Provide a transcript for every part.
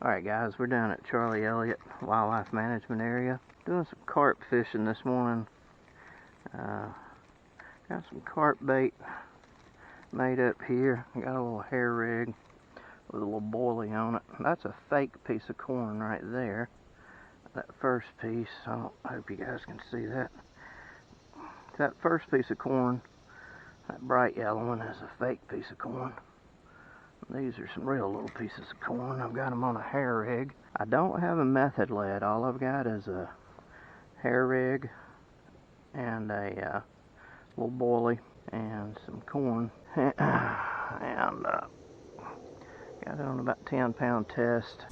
Alright guys, we're down at Charlie Elliott Wildlife Management Area doing some carp fishing this morning. Got some carp bait made up here. Got a little hair rig with a little boilie on it. That's a fake piece of corn right there. That first piece, I hope you guys can see that. That first piece of corn, that bright yellow one, is a fake piece of corn. These are some real little pieces of corn. I've got them on a hair rig. I don't have a method lead. All I've got is a hair rig and a little boilie and some corn. And got it on about 10-pound test.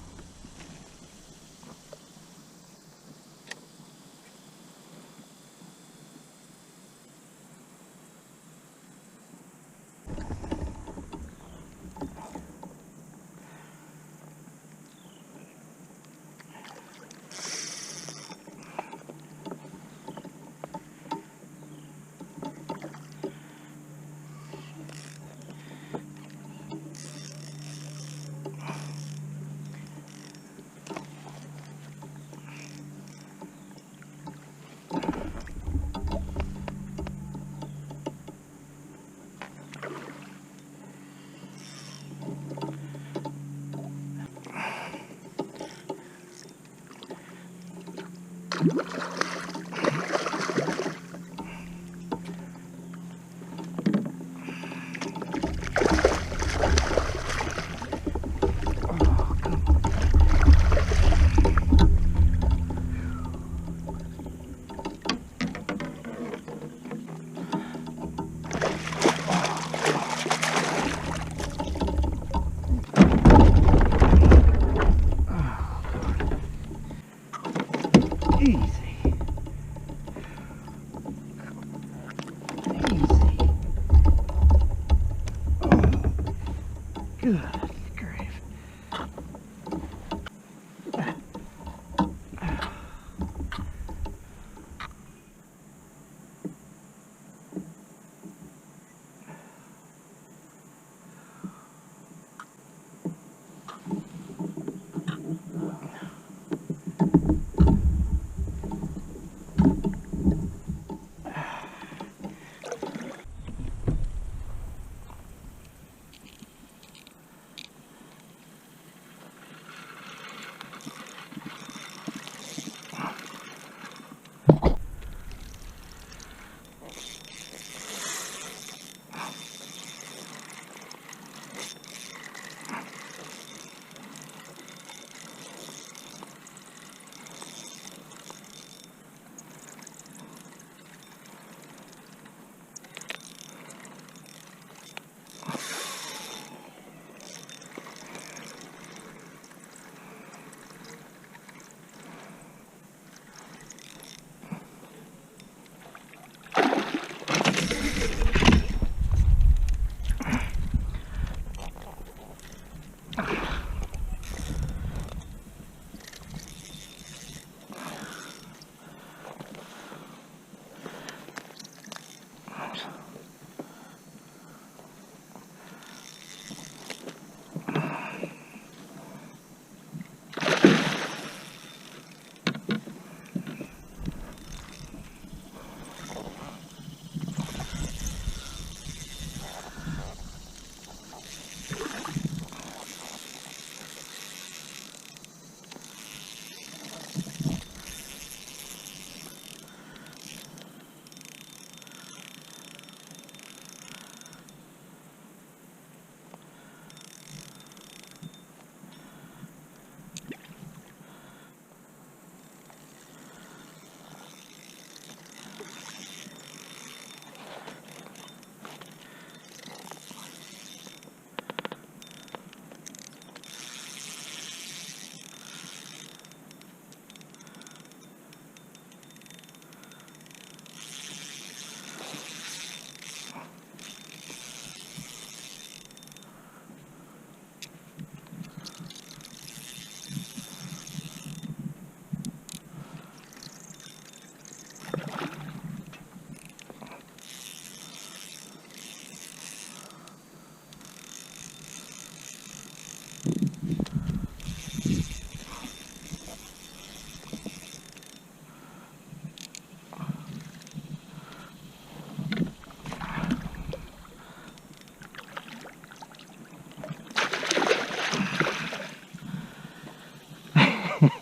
Good grief.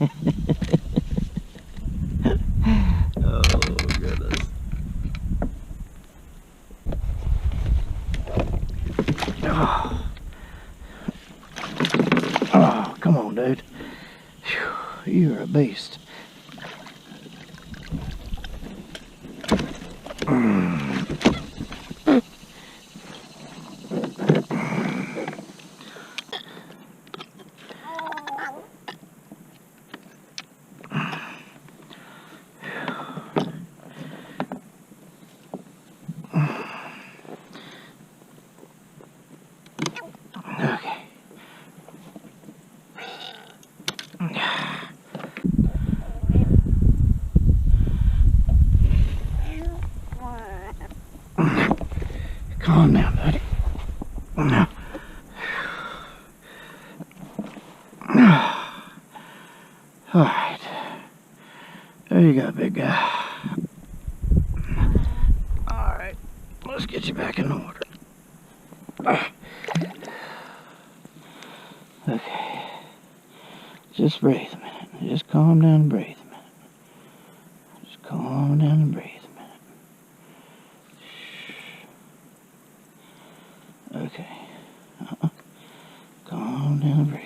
Oh, goodness. Oh, oh come on, dude. Whew, you're a beast. Okay. Calm down, buddy. All right. There you go, big guy. All right. Let's get you back in order. Okay. Just breathe a minute. Just calm down and breathe a minute. Just calm down and breathe a minute. Okay. Calm down and breathe.